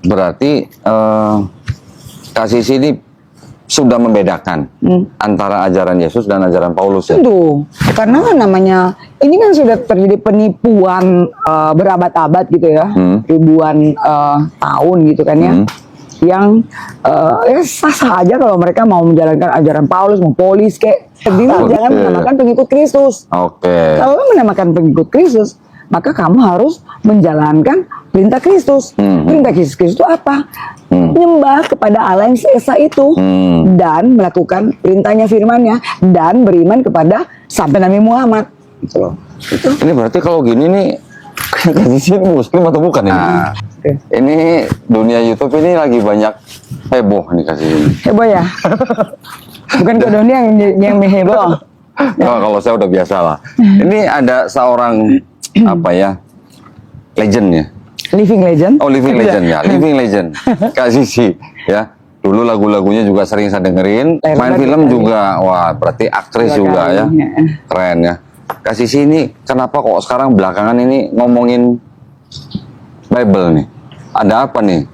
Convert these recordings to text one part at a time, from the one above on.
Berarti Kasih ini sudah membedakan antara ajaran Yesus dan ajaran Paulus ya? Tentu, karena kan namanya ini kan sudah terjadi penipuan berabad-abad gitu ya, ribuan tahun gitu kan ya, yang ya sah-sah aja kalau mereka mau menjalankan ajaran Paulus, mau polis kayak jangan menamakan pengikut Kristus. Kalau menamakan pengikut Kristus, maka kamu harus menjalankan perintah Kristus. Perintah Kristus itu apa? Menyembah kepada Allah yang esa itu dan melakukan perintahnya, firmannya, dan beriman kepada sampai Nabi Muhammad. Gitu loh. Itu. Ini berarti kalau gini nih Kasih ini Muslim atau bukan ini? Ini dunia YouTube ini lagi banyak heboh nih Kasih ini. Heboh ya? Bukan ke dunia yang heboh. Nah, kalau saya udah biasa lah. Ini ada seorang apa ya, legend ya. Living legend. Oh, living legend ya, living legend. Kak Sisi ya. Dulu lagu-lagunya juga sering saya dengerin. Main film juga. Wah, berarti aktris juga ya. Keren ya. Kak Sisi ini kenapa kok sekarang belakangan ini ngomongin Bible nih? Ada apa nih?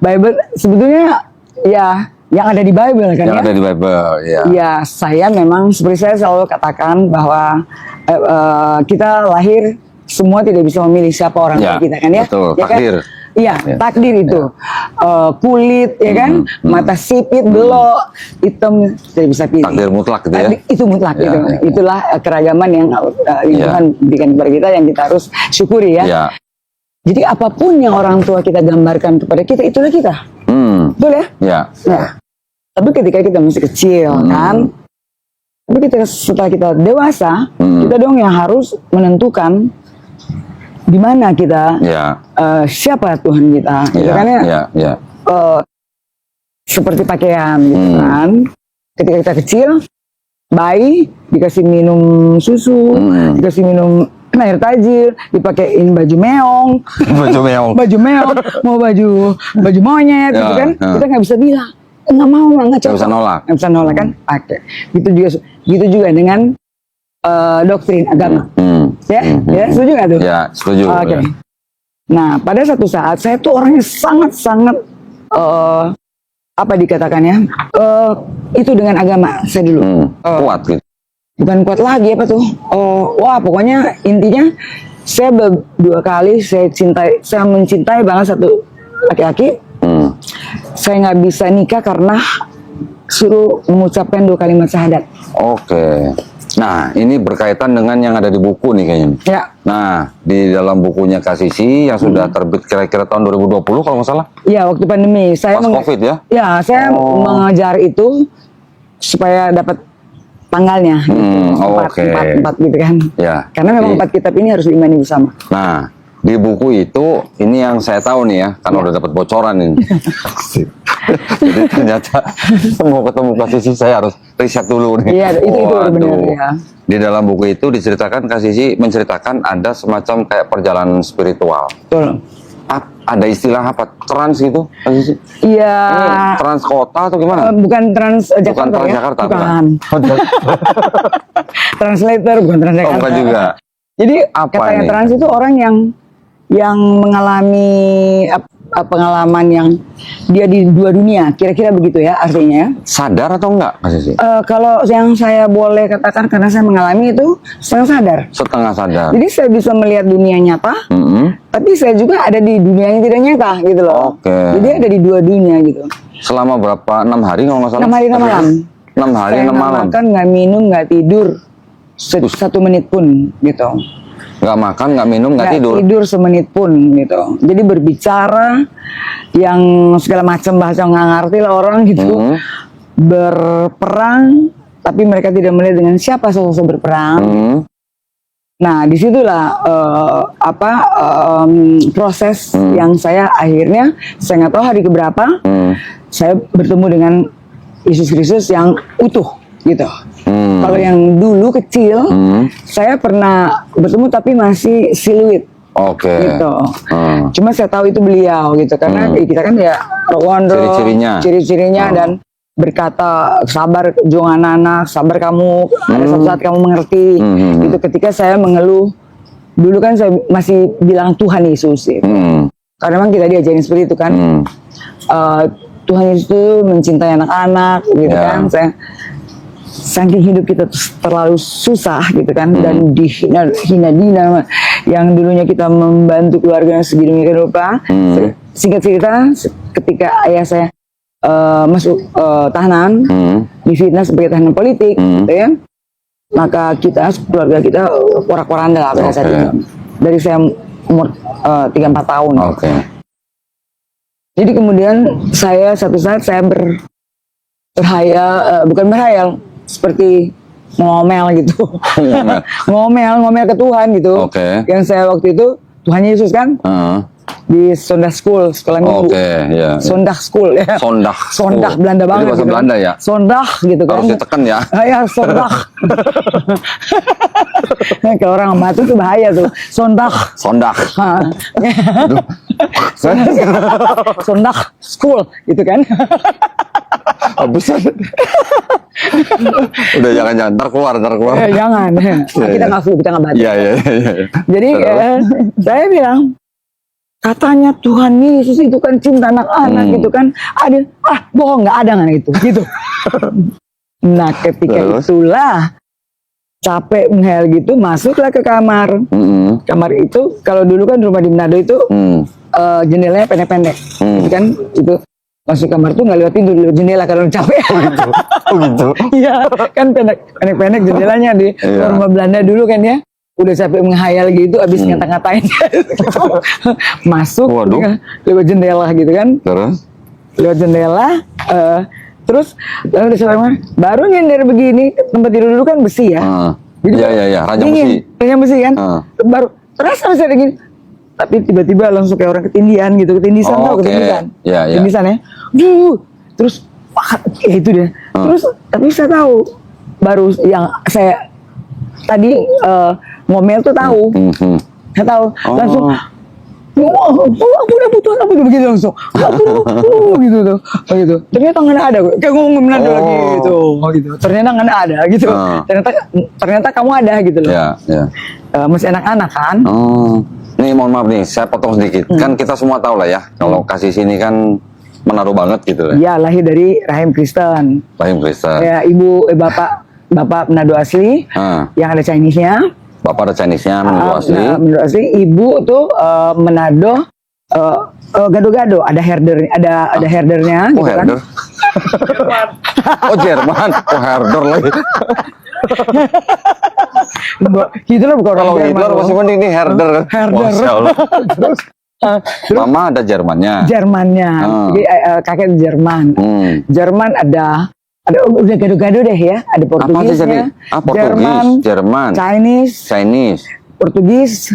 Bible sebetulnya ya yang ada di Bible kan yang ya? ada di Bible, ya. Ya, saya memang seperti saya selalu katakan bahwa kita lahir semua tidak bisa memilih siapa orang tua kita kan ya? Betul, ya takdir. Kan? Iya, takdir itu. Kulit, ya kan? Mata sipit, belok, hitam, tidak bisa pilih. Takdir mutlak gitu ya? Itu mutlak Ya, gitu. ya. Itulah keragaman yang Tuhan berikan kepada kita yang kita harus syukuri ya. Ya. Jadi apapun yang orang tua kita gambarkan kepada kita, itulah kita. Betul ya? Ya. Nah, tapi ketika kita masih kecil kan, tapi setelah kita dewasa, kita dong yang harus menentukan di mana kita, siapa Tuhan kita, gitu kan ya? Seperti pakaian, gitu kan? Ketika kita kecil, bayi dikasih minum susu, dikasih minum air tajir, dipakein baju meong, mau baju monyet, gitu kan? Kita nggak bisa bilang, nggak mau, nggak cocok, nggak bisa nolak kan? Pakai. Gitu juga dengan doktrin agama, ya, setuju nggak tuh? Ya, setuju. Oke. Nah, pada satu saat saya tuh orangnya sangat apa dikatakannya? Itu dengan agama saya dulu. Kuat gitu. Bukan kuat lagi apa tuh? Wah, pokoknya intinya saya dua kali saya mencintai banget satu laki-laki. Saya nggak bisa nikah karena suruh mengucapkan 2 kalimat syahadat. Oke. Nah, ini berkaitan dengan yang ada di buku nih kayaknya. Ya. Nah, di dalam bukunya Kak Sisi yang sudah terbit kira-kira tahun 2020 kalau nggak salah. Iya, waktu pandemi. Saya pas COVID ya? Ya, saya mengejar itu supaya dapat tanggalnya. Empat gitu kan. Ya. Karena memang 4 kitab ini harus diimani bersama. Nah, di buku itu ini yang saya tahu nih ya, karena udah dapat bocoran ini. Jadi ternyata mau ketemu Kak Sisi saya harus riset dulu nih. Iya, itu benar ya. Di dalam buku itu diceritakan Kak Sisi menceritakan ada semacam kayak perjalanan spiritual. Betul. Ada istilah apa? Trans gitu? Iya. Trans kota atau gimana? Bukan trans Jakarta. Bukan trans Jakarta. Bukan. Translator bukan trans Jakarta. Bukan juga. Jadi katanya trans itu orang yang mengalami pengalaman yang dia di 2 dunia, kira-kira begitu ya artinya. Sadar atau enggak Mas Sisi? Kalau yang saya boleh katakan karena saya mengalami itu setengah sadar. Setengah sadar. Jadi saya bisa melihat dunia nyata, tapi saya juga ada di dunia yang tidak nyata gitu loh. Jadi ada di 2 dunia gitu. Selama berapa? 6 hari kalau nggak salah? 6 hari 6 malam. 6 hari 6 malam. Nggak makan, nggak minum, nggak tidur 1 menit pun gitu. Nggak makan, nggak minum, nggak tidur. Tidur semenit pun gitu. Jadi berbicara yang segala macam bahasa nggak ngerti lah orang gitu. Berperang, tapi mereka tidak melihat dengan siapa sosok berperang. Nah, disitulah proses yang saya akhirnya saya nggak tahu hari keberapa saya bertemu dengan Yesus Kristus yang utuh gitu. Kalau yang dulu kecil, saya pernah bertemu tapi masih siluet. Gitu. Cuma saya tahu itu beliau gitu karena kita kan ya ciri-cirinya dan berkata sabar juang anak-anak, sabar kamu, ada suatu saat kamu mengerti. Itu ketika saya mengeluh dulu kan saya masih bilang Tuhan Yesus gitu. Karena memang kita diajarin seperti itu kan. Tuhan Yesus itu mencintai anak-anak gitu kan. Saya saking hidup kita terlalu susah gitu kan, dan dihina yang dulunya kita membantu keluarga yang sedemikian rupa. Singkat cerita, ketika ayah saya masuk tahanan, difitnah sebagai tahanan politik, gitu ya, maka kita keluarga kita porak-poranda lah pada saat itu. Dari saya umur 3-4 tahun. Jadi kemudian satu saat saya berhayal, bukan berhayal, seperti ngomel gitu. ngomel ke Tuhan gitu. Yang saya waktu itu Tuhan Yesus kan di Sondag School, sekolah minggu. Sondag School ya. Sondag Belanda banget. Jadi bahasa gitu. Belanda ya. Sondag gitu kan. Harus ditekan ya. Ya Sondag. Kalau orang Batu tuh bahaya tuh. Sondag. Sondag School gitu kan. Buset. Udah jangan ntar keluar. Jangan. Kita nggak flu, kita nggak batuk. Iya. Jadi saya bilang, katanya Tuhan Yesus itu kan cinta anak-anak gitu kan. Bohong, nggak ada nggak gitu. Nah ketika itulah capek menghayal gitu, masuklah ke kamar. Kamar itu kalau dulu kan rumah di Manado itu jendelanya pendek-pendek, gitu kan itu. Masuk kamar tuh nggak lewat pintu, lewat jendela karena capek. Gitu. Iya, kan pendek jendelanya di rumah Belanda dulu kan ya. Udah capek menghayal gitu, abis ngata-ngatain. Masuk lewat jendela gitu kan. Lewat jendela, terus lalu udah sampai baru nyender begini, tempat tidur dulu kan besi ya. Iya, ranjang besi kan. Baru terasa ada gini. Tapi tiba-tiba langsung kayak orang ketindihan gitu, ketindisan tau ketindisan. Ketindisan ya. Terus itu deh. Terus tapi saya tahu baru yang saya tadi ngomel tuh tahu. Saya tahu langsung aku begitu langsung. Gitu tuh. Gitu. Ternyata nggak ada, kayak ngomong Manado lagi gitu. Gitu. Ternyata nggak ada gitu. Ternyata kamu ada gitu loh. Masih anak-anak kan. Nih mohon maaf nih, saya potong sedikit. Kan kita semua tahu lah ya, kalau kasih sini kan Manado banget gitu lah. Iya, lahir dari rahim Kristen. Ya, bapak Manado asli, yang ada Chinese-nya. Bapak ada Chinese-nya, Manado asli. Manado asli. Ibu tuh Manado gado-gado, ada herdernya. Oh, gitu herder. Kan? Jerman. Oh, herder lagi. Hitler bukan orang Kalau Jerman. Hitler masih mending ini herder. Masya Allah. Terus Mama ada Jermannya. Jadi kakek Jerman. Jerman ada udah gado-gado deh ya. Ada Portugisnya. Jerman. Chinese. Portugis.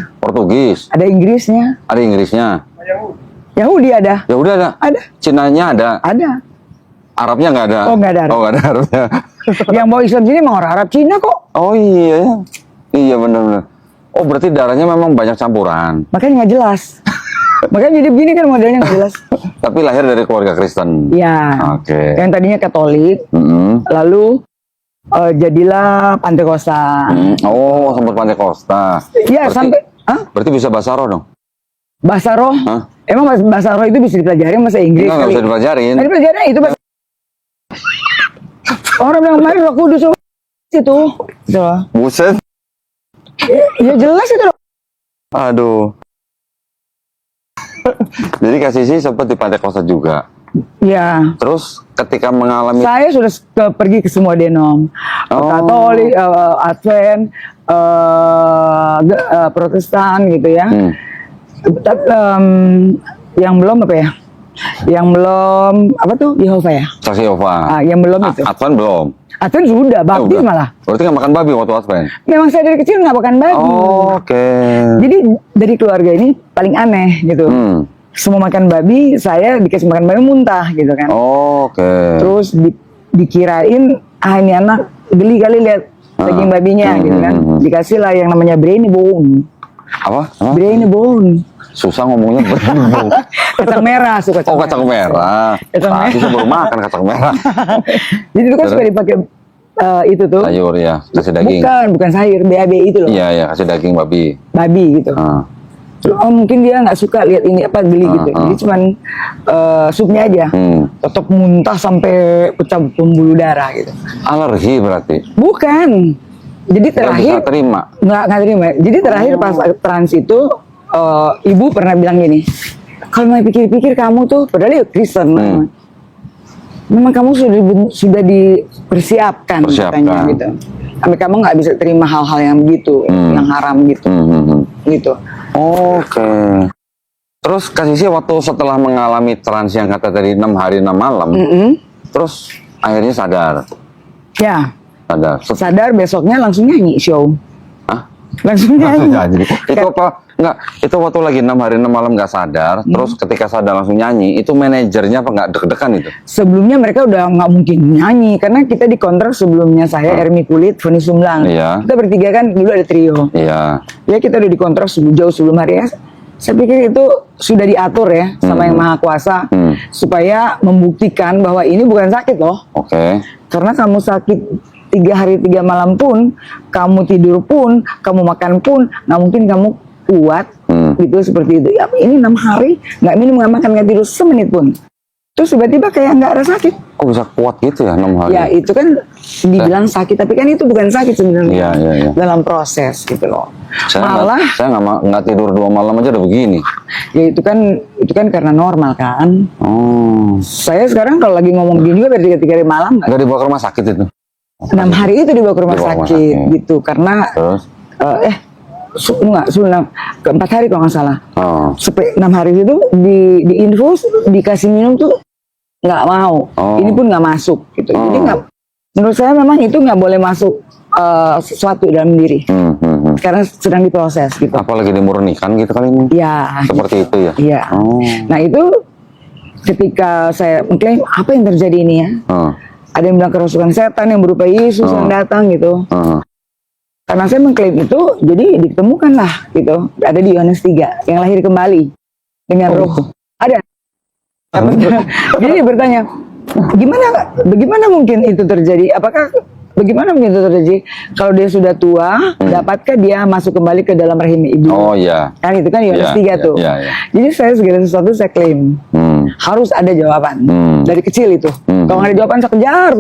Ada Inggrisnya. Yahudi ada. Ada. Cinanya ada. Arabnya nggak ada. Oh nggak ada. Arabnya. Yang mau Islam sini mau orang Arab Cina kok. Oh iya. Iya benar. Oh berarti darahnya memang banyak campuran. Makanya nggak jelas. Makanya jadi begini kan modelnya nggak jelas. Tapi lahir dari keluarga Kristen. Ya. Yang tadinya Katolik. Lalu jadilah Pantekosta. Oh sempat Pantekosta. Iya sampai. Berarti bisa bahasa roh dong? Bahasa roh? Emang bahasa roh itu bisa dipelajari bahasa Inggris? Nggak bisa dipelajarin. Dipelajarin itu bahasa. Orang bilang kemarin Roh Kudus itu. Buset. Ya jelas itu. Aduh. Jadi Kak Sisi sempat di Pantekosta juga. Ya. Terus ketika mengalami. Saya sudah pergi ke semua denom. Katolik, Advent, Protestan gitu ya. Yang belum apa ya? Yang belum apa tuh Yehova ya? Saksi Yehova. Yang belum itu. Advent belum. Advent sudah, baptis malah. Berarti nggak makan babi waktu Advent? Memang saya dari kecil nggak makan babi. Oke. Jadi dari keluarga ini paling aneh gitu. Semua makan babi, saya dikasih makan babi muntah gitu kan. Oke. Terus dikirain ini anak geli kali lihat daging babinya gitu kan. Dikasih lah yang namanya brainy bone. Apa? Brainy bone. Susah ngomongnya berbau. Kacang merah, suka kacang merah. Tadi saya baru makan kacang merah. Jadi itu kan suka dipakai itu tuh. Sayur ya, kasih daging. Bukan sayur, BAB itu loh. Iya, iya, kasih daging babi. Babi gitu. Oh, mungkin dia nggak suka lihat ini apa geli gitu. Jadi cuman supnya aja. Tetap muntah sampai pecah pembuluh darah gitu. Alergi berarti. Bukan. Jadi Nggak terakhir bisa terima. nggak terima. Jadi terakhir pas trans itu ibu pernah bilang gini, kalau mau pikir-pikir kamu tuh, padahal dia Kristen, memang kamu sudah dipersiapkan katanya gitu. Sampai kamu nggak bisa terima hal-hal yang begitu, yang haram gitu, gitu. Oke. Terus Kak Sisi waktu setelah mengalami trans yang kata tadi 6 hari 6 malam, terus akhirnya sadar. Ya. Sadar Besoknya langsung nyanyi show. Hah? Langsung nyanyi. Itu apa? Enggak, itu waktu lagi 6 hari 6 malam nggak sadar, terus ketika sadar langsung nyanyi, itu manajernya apa nggak deg-degan itu? Sebelumnya mereka udah nggak mungkin nyanyi, karena kita dikontrak sebelumnya saya, Ermi Kulit, Foni Sumlang. Iya. Kita bertiga kan dulu ada trio. Iya. Ya kita udah dikontrak jauh sebelum hari ya. Saya pikir itu sudah diatur ya sama Yang Maha Kuasa, supaya membuktikan bahwa ini bukan sakit loh. Oke. Karena kamu sakit 3 hari 3 malam pun, kamu tidur pun, kamu makan pun, nggak mungkin kamu kuat gitu seperti itu. Ya, ini 6 hari nggak minum, nggak makan, nggak tidur semenit pun. Terus tiba-tiba kayak nggak ada sakit. Kok bisa kuat gitu ya 6 hari? Ya itu kan dibilang sakit, tapi kan itu bukan sakit sebenarnya. Iya. Dalam proses gitu loh. Saya nggak tidur 2 malam aja udah begini. Ya itu kan karena normal kan. Saya sekarang kalau lagi ngomong gini juga berarti 3 hari malam nggak dibawa ke rumah sakit itu? 6 hari itu dibawa ke rumah sakit gitu, karena terus? ke 4 hari kalau nggak salah. Sampai 6 hari itu di infus, dikasih minum tuh nggak mau. Ini pun nggak masuk gitu. Jadi menurut saya memang itu nggak boleh masuk sesuatu dalam diri. Karena sedang diproses gitu. Apalagi dimurnikan gitu kali ini. Ya. Seperti itu ya. Iya. Nah itu ketika saya mengklaim apa yang terjadi ini ya. Ada yang bilang kerasukan setan yang berupa Yesus yang datang gitu. Karena saya mengklaim itu, jadi ditemukanlah gitu. Ada di Yohanes 3 yang lahir kembali dengan roh. Ada. Jadi bertanya, bagaimana mungkin itu terjadi? Bagaimana mungkin itu terjadi kalau dia sudah tua, dapatkah dia masuk kembali ke dalam rahim ibu? Oh iya. Kan itu kan Yohanes 3 tuh. Iya. Jadi saya segala sesuatu saya klaim. Harus ada jawaban. Dari kecil itu. Kalau nggak ada jawaban saya kejar.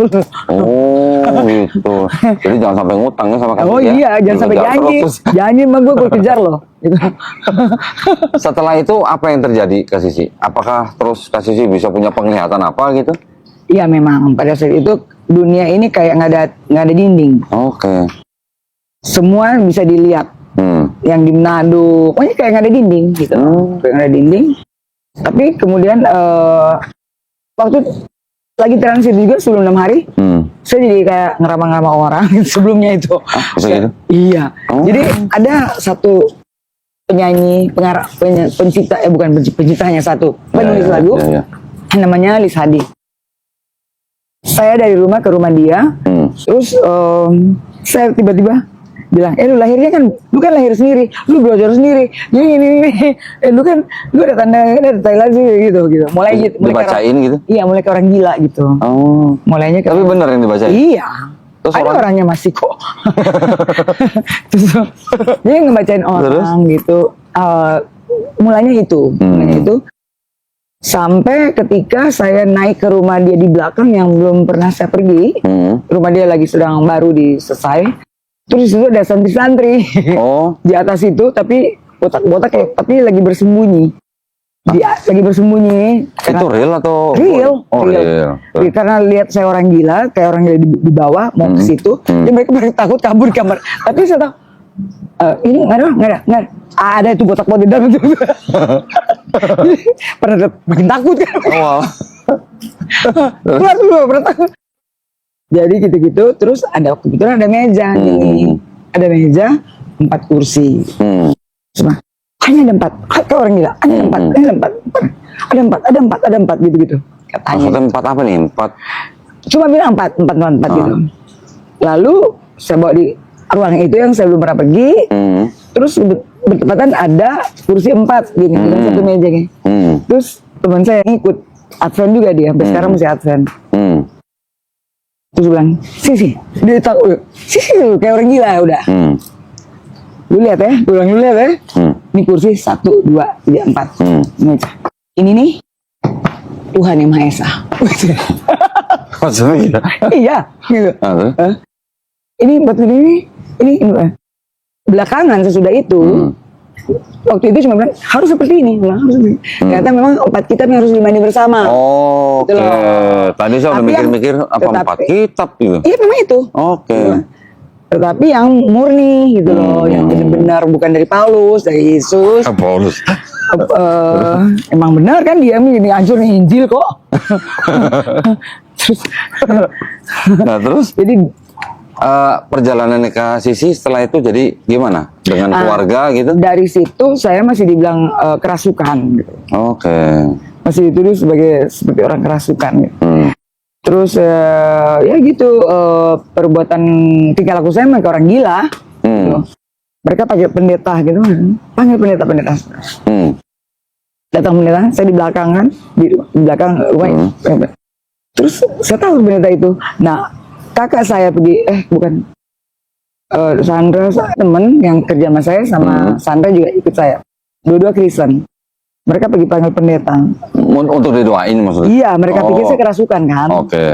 Oh gitu. Jadi jangan sampai ngutang ya sama kamu. Oh iya, jangan sampai janji. Janji sama gue kejar loh. Gitu. Setelah itu apa yang terjadi Kak Sisi? Apakah terus Kak Sisi bisa punya penglihatan apa gitu? Iya memang pada saat itu dunia ini kayak nggak ada dinding. Oke. Semua bisa dilihat. Yang di Manado, pokoknya kayak nggak ada dinding gitu. Kayak nggak ada dinding. Tapi kemudian waktu lagi transit juga sebelum 6 hari, saya jadi kayak ngeramah-ngeramah orang sebelumnya itu. Bisa gitu? Iya. Jadi ada satu penyanyi, pencipta, bukan penciptanya, satu penulis lagu, namanya Lis Hadi. Saya dari rumah ke rumah dia, terus saya tiba-tiba bilang, lu lahirnya kan, lu kan lahir sendiri, lu belajar sendiri, ini, lu ada tanda dari Thailand sih gitu. Mulai dibacain gitu? Iya, mulai ke orang gila gitu. Mulainya tapi bener yang dibacain? Iya. Terus ada orangnya masih kok. Terus dia ngebacain orang gitu. Mulainya itu. Sampai ketika saya naik ke rumah dia di belakang yang belum pernah saya pergi. Rumah dia lagi sedang baru selesai. Terus di situ ada santri-santri. Di atas itu, tapi botak-botak tapi lagi bersembunyi. Lagi bersembunyi. Itu real atau? Real. Real. Karena lihat saya orang gila, kayak orang gila di bawah mau ke situ. Ya mereka takut kabur di kamar. Tapi saya tahu ini nggak ada itu botak-botak di dalam itu. Pernah makin takut kan? Keluar dulu, pernah takut. Jadi gitu-gitu, terus kebetulan ada meja nih. Ada meja, 4 kursi. Cuma hanya ada 4. Kayak orang gila, hanya ada 4. Ada 4 gitu-gitu. Katanya. Maksudnya 4 apa nih? 4? Cuma bilang 4 gitu. Lalu saya bawa di ruang itu yang saya belum pernah pergi. Terus bertepatan ada kursi 4 gini, dan satu meja gini. Terus teman saya ngikut Advent juga dia, sampai sekarang masih Advent. Terus dia bilang, Sisi, dia tahu, Sisi tuh kayak orang gila udah. Lu lihat ya, lu lihat ya. Ini kursi 1, 2, 3, 4. Ini nih Tuhan yang Maha Esa. Maksudnya? Iya, gitu. Ini batu ini belakangan sesudah itu. Waktu itu cuma bilang harus seperti ini, harus seperti ini. Ternyata memang 4 kitab yang harus diimani bersama. Oke. Gitu loh. Tadi saya udah Tapi mikir-mikir apa 4 kitab gitu. Iya memang itu. Oke. Tetapi yang murni gitu loh, yang benar-benar bukan dari Paulus, dari Yesus. Paulus. Emang benar kan dia ini hancur Injil kok. Terus, Nah terus jadi perjalanan ke Sisi setelah itu jadi gimana dengan keluarga gitu? dari situ saya masih dibilang kerasukan gitu. Oke. Masih dituduh seperti orang kerasukan gitu. Terus ya gitu perbuatan tingkah laku saya mereka orang gila. Gitu. Mereka panggil pendeta gitu, panggil pendeta. Datang pendeta, saya di belakang kan, di belakang rumah. Terus saya tahu pendeta itu. Nah kakak saya pergi, bukan Sandra, temen yang kerja sama saya sama Sandra juga ikut saya. Dua-dua Kristen. Mereka pergi panggil pendeta. Untuk didoain maksudnya? Iya, mereka pikir saya kerasukan kan. Oke.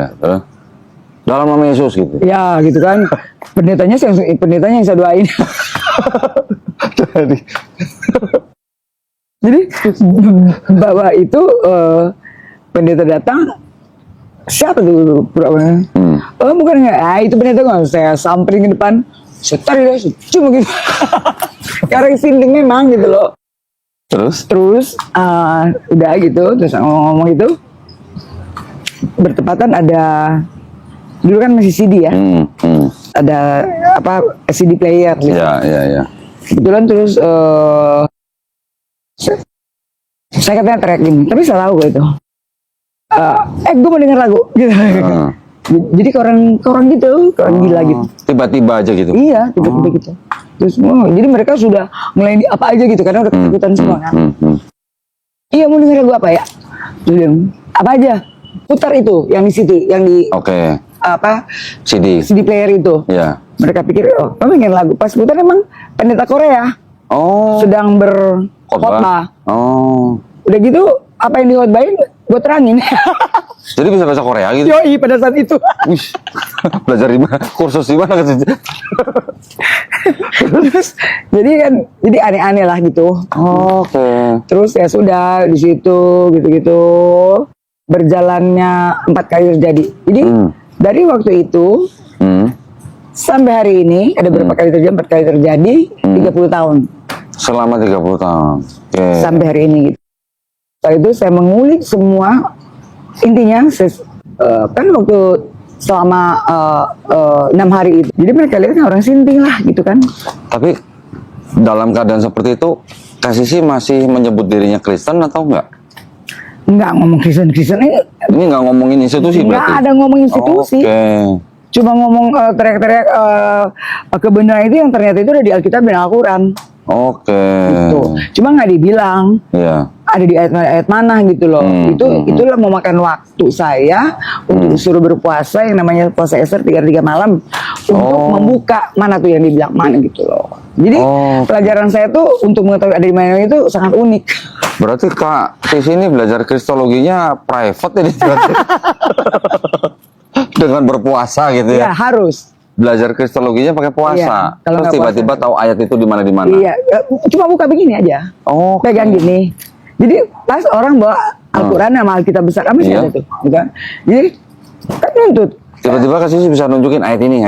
Dalam nama Yesus gitu? Ya gitu kan. Pendetanya yang saya doain. Jadi bahwa itu pendeta datang, siapa tuh pura-pura? Bukan enggak. Itu pendeta nggak, saya samperin ke depan, saya tarik dia, cuma gitu. Kayak orang sinting memang gitu loh. Terus udah gitu, terus ngomong itu bertepatan ada dulu kan masih CD ya, ada CD player gitu. Ya. Kebetulan terus saya katanya teriak gini, tapi saya tahu itu. Gue mau denger lagu gitu. Jadi ke orang gitu, ke orang gila gitu. Tiba-tiba aja gitu? Iya, tiba-tiba gitu. Terus jadi mereka sudah mulai apa aja gitu karena udah ketakutan semua kan. Iya, mau denger lagu apa ya? Terus apa aja? Putar itu yang di situ, yang di CD player itu. Iya. Mereka pikir pengen lagu, pas putar emang pendeta Korea. Sedang berkhotbah. Udah gitu apa yang dikhotbahin gue terangin. Jadi bisa bahasa Korea gitu? Yoi, pada saat itu. Wih, belajar di mana? Kursus di mana? Terus jadi aneh-aneh lah gitu. Oke. Terus ya sudah di situ gitu-gitu berjalannya 4 kali terjadi. Jadi dari waktu itu sampai hari ini ada berapa kali terjadi? 4 kali terjadi, 30 tahun. Selama 30 tahun. Oke. Sampai hari ini gitu. Setelah itu saya mengulik semua. Intinya kan waktu selama 6 hari itu, jadi mereka lihat orang sinting lah gitu kan. Tapi dalam keadaan seperti itu, Kak Sisi masih menyebut dirinya Kristen atau enggak? Enggak ngomong Kristen ini nggak ngomongin institusi berarti? Enggak ada ngomong institusi. Cuma ngomong teriak-teriak kebenaran itu yang ternyata itu ada di Alkitab dan Al-Quran. Gitu. Cuma nggak dibilang. Iya. Ada di ayat-ayat mana gitu loh. Itulah memakan waktu saya untuk disuruh berpuasa yang namanya puasa Ester 3 malam untuk membuka mana tuh yang dibilang mana gitu loh. Jadi pelajaran saya tuh untuk mengetahui ada di mana itu sangat unik. Berarti Kak Sisi ini belajar kristologinya private ini dengan berpuasa gitu ya? Iya, harus. Belajar kristologinya pakai puasa. Iya, terus tiba-tiba tahu ayat itu di mana-mana. Iya, cuma buka begini aja. Pegang gini. Jadi pas orang bawa Al-Quran sama Alkitab besar apa sih ada tuh, gitu. Jadi kan nuntut. Tiba-tiba Kak Sisi bisa nunjukin ayat ini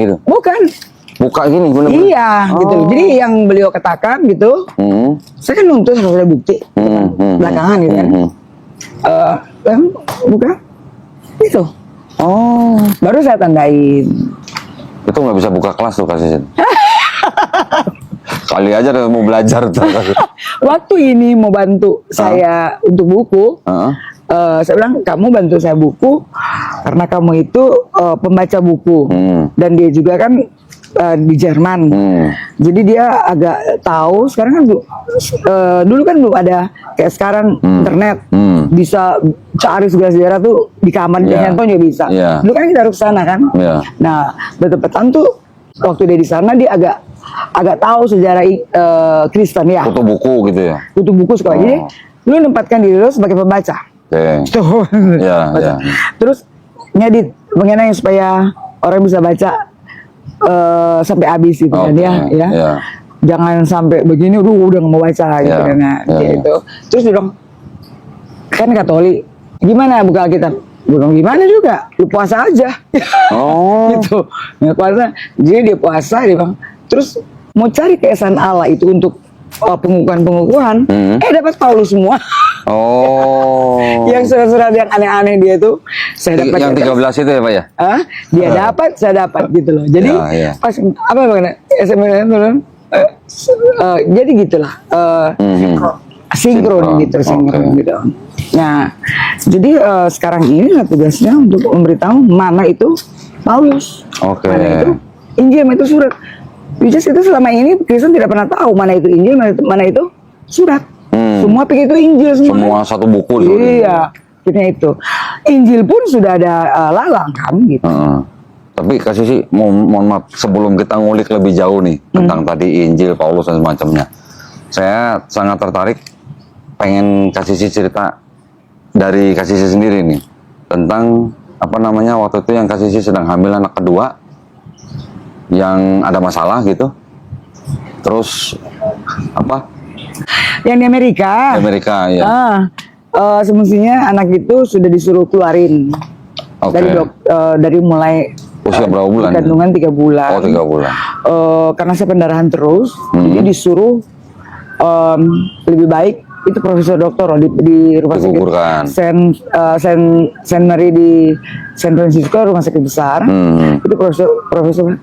gitu. Bukan. Buka gini bener-bener. Iya, gitu. Jadi yang beliau katakan gitu. Saya kan nuntut harus ada bukti. Belakangan gitu kan. Bukan. Itu. Baru saya tandain. Itu nggak bisa buka kelas tuh Kak Sisi. Kali aja udah mau belajar tuh. Waktu ini mau bantu saya untuk buku, saya bilang kamu bantu saya buku karena kamu itu pembaca buku dan dia juga kan di Jerman. Jadi dia agak tahu. Sekarang kan dulu kan belum ada kayak sekarang internet, bisa cari segala sejarah tuh di kamar di handphone juga bisa. Dulu kan kita harus ke sana kan. Nah, betul-betul tuh waktu dia di sana dia agak tahu sejarah Kristen ya. Kutu buku gitu ya. Kutu buku sekolah. Jadi lu nempatkan diri lu sebagai pembaca. Tuh. Baca. Terus ngedit bagaimana supaya orang bisa baca sampai habis gitu kan ya. Jangan sampai begini udah nggak mau baca gitu kan. Gitu. Terus dia bilang kan Katolik, gimana buka Alkitab? Gue bilang gimana juga, lu puasa aja. Gitu. Nggak puasa. Jadi dia puasa, dia bilang. Terus mau cari keesaan Allah itu untuk pengukuhan, dapat Paulus semua. Yang surat-surat yang aneh-aneh dia tuh saya dapat. Yang 13 itu ya Pak ya? Dia dapat, saya dapat gitu loh. Jadi pas apa bagaimana? Jadi gitulah. Sinkron gitu. Nah, jadi sekarang ini tugasnya untuk memberitahu mana itu Paulus, mana itu Injil, mana itu surat. Just itu selama ini Kristen tidak pernah tahu mana itu Injil, mana itu surat. Semua pikir itu Injil semua. Semua satu buku. Iya, kita itu. Injil pun sudah ada lalang kan gitu. Tapi kasih sih, mohon maaf sebelum kita ngulik lebih jauh nih tentang tadi Injil, Paulus dan semacamnya. Saya sangat tertarik pengen kasih sih cerita dari kasih sih sendiri nih tentang apa namanya waktu itu yang kasih sih sedang hamil anak kedua yang ada masalah gitu. Terus apa? Yang di Amerika. Di Amerika ya. Semestinya anak itu sudah disuruh keluarin dari mulai usia berapa bulan? Kandungan 3 bulan. 3 bulan. Karena saya pendarahan terus, jadi disuruh lebih baik itu profesor doktor di rumah sakit Saint Mary di San Francisco, rumah sakit besar. Itu profesor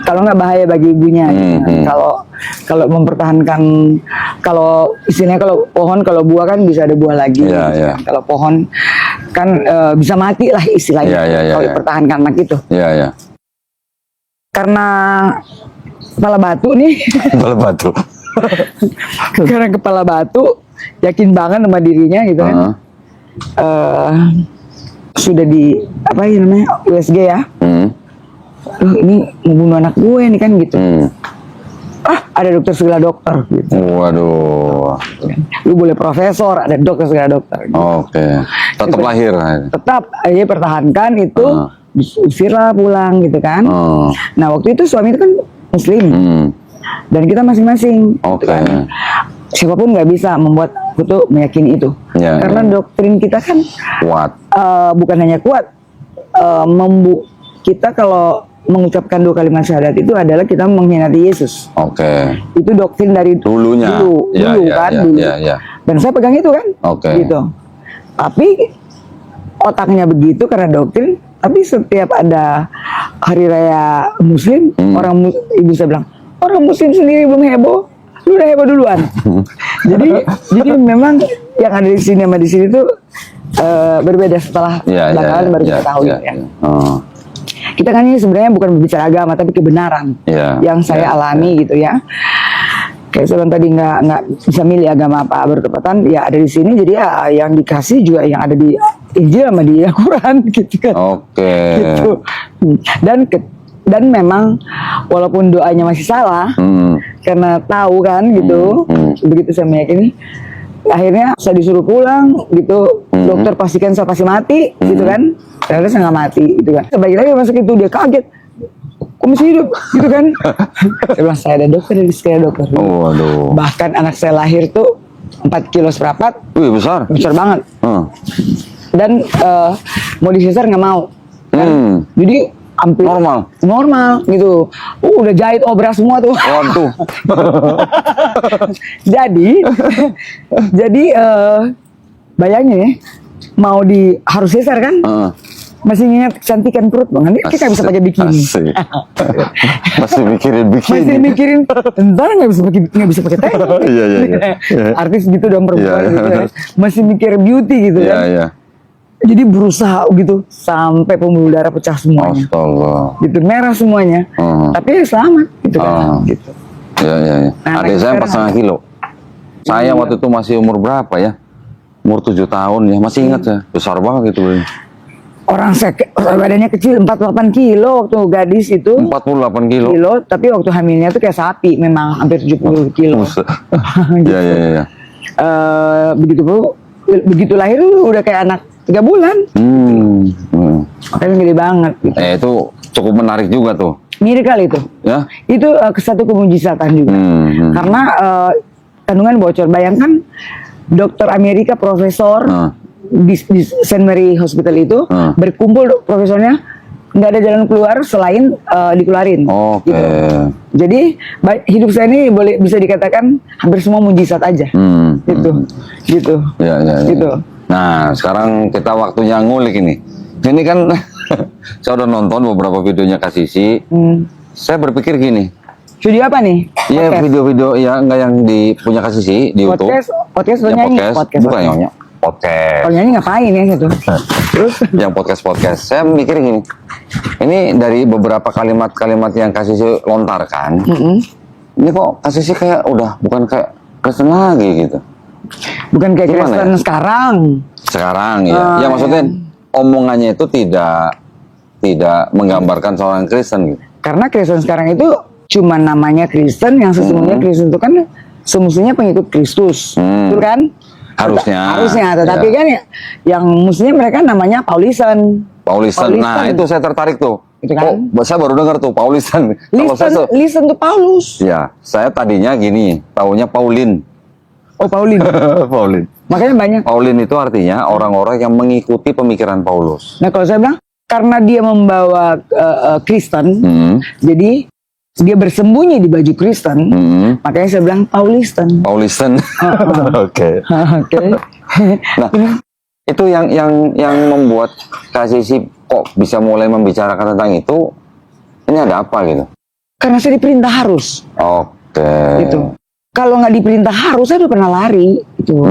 kalau nggak bahaya bagi ibunya. Kalau mempertahankan, kalau istilahnya kalau pohon, kalau buah kan bisa ada buah lagi. Kalau pohon kan bisa mati lah istilahnya kalau dipertahankan anak itu. Karena kepala batu nih. Kepala batu. Karena kepala batu, yakin banget sama dirinya gitu kan. Sudah di apa ya namanya USG ya. Ini mau bunuh anak gue nih kan gitu. Ada dokter segala dokter gitu. Waduh. Lu boleh profesor, ada dokter segala dokter gitu. Tetap lahir. Tetap aja pertahankan itu, usirlah pulang gitu kan. Nah waktu itu suami itu kan Muslim. Dan kita masing-masing gitu kan. Siapapun nggak bisa membuat aku meyakini itu karena doktrin kita kan kuat, bukan hanya kuat, kita kalau mengucapkan 2 kalimat syahadat itu adalah kita mengkhianati Yesus. Itu doktrin dari dulu kan. Dan saya pegang itu kan gitu. Tapi otaknya begitu karena doktrin. Tapi setiap ada hari raya Muslim, ibu saya bilang, orang Muslim sendiri belum heboh, lu udah heboh duluan. jadi memang yang ada di sini sama di sini tuh berbeda setelah belakangan baru kita tahu ya. Kita kan ini sebenarnya bukan berbicara agama tapi kebenaran yang saya alami gitu ya. Kayak saya tadi nggak bisa milih agama apa bertepatan ya ada di sini, jadi ya yang dikasih juga yang ada di Injil sama di Al-Quran gitu kan. Gitu. Dan memang walaupun doanya masih salah karena tahu kan gitu, begitu saya meyakini, akhirnya saya disuruh pulang gitu. Dokter pastikan saya pasti mati gitu kan, ternyata saya nggak mati gitu kan. Sebaik lagi masuk itu dia kaget, kok masih hidup gitu kan. Saya bilang saya ada dokter dari sekian dokter. Bahkan anak saya lahir tuh 4 kilo seperempat. Besar banget. Dan mau disesar nggak mau kan? Jadi hampir normal gitu. Udah jahit obras semua tuh. jadi bayangin ya, mau harus sesar kan? Masih ingat kecantikan perut bang, nanti kita bisa pakai bikini. Masih mikirin ntar nggak bisa pakai tank. Artis gitu dong perempuan gitu kan. Masih mikir beauty gitu kan. Jadi berusaha gitu sampai pembuluh darah pecah semuanya. Astaga. Gitu, merah semuanya. Tapi selamat gitu kan. Gitu. Ya. Nah, Adik saya 4,5 kilo. Saya waktu itu masih umur berapa ya? Umur 7 tahun ya, masih ingat ya. Besar banget gitu. Orang badannya kecil 48 kilo waktu gadis itu. 48 kilo. Tapi waktu hamilnya tuh kayak sapi, memang hampir 70 kilo. Iya, iya. Begitu lahir udah kayak anak 3 bulan. Makanya gede banget gitu. Itu cukup menarik juga tuh. Miracle itu. Ya. Itu satu kemujizatan juga. Karena kandungan bocor. Bayangkan dokter Amerika, profesor di St. Mary Hospital itu berkumpul profesornya, nggak ada jalan keluar selain dikeluarin. Oke. Gitu. Jadi hidup saya ini bisa dikatakan hampir semua mujizat aja. Gitu. Ya. Gitu. Nah, sekarang kita waktunya ngulik ini. Ini kan saya udah nonton beberapa videonya Kak Sisi. Saya berpikir gini. Video apa nih? Iya, video-video ya enggak yang punya Kak Sisi di YouTube. Podcast yang nyanyi. bukan nyonya. Podcast. Kalau nyanyi ngapain ya gitu. Terus yang podcast. Saya mikir gini. Ini dari beberapa kalimat-kalimat yang Kak Sisi lontarkan. Ini kok Kak Sisi kayak udah bukan kayak Kristen lagi gitu. Bukan kayak Gimana Kristen ya? sekarang Ya. Ya maksudnya omongannya itu tidak menggambarkan seorang Kristen gitu. karena Kristen sekarang itu cuma namanya Kristen, yang sesungguhnya Kristen itu kan semestinya pengikut Kristus, betul kan? Harusnya, tetapi kan yang mestinya mereka namanya Paulisten. Nah itu saya tertarik tuh. Itu kan? Saya baru dengar tuh Paulisten. Listen to Paulus. Ya, saya tadinya gini, taunya Paulin. Oh, Paulin. Paulin. Makanya banyak. Paulin itu artinya orang-orang yang mengikuti pemikiran Paulus. Nah, kalau saya bilang karena dia membawa Kristen, jadi dia bersembunyi di baju Kristen, makanya saya bilang Paulisten. Oke. Oke. Nah, itu yang membuat Kak Sisi kok bisa mulai membicarakan tentang itu. Ini ada apa gitu? Karena saya diperintah harus. Oke. Gitu. Kalau nggak diperintah harus, saya udah pernah lari. Gitu.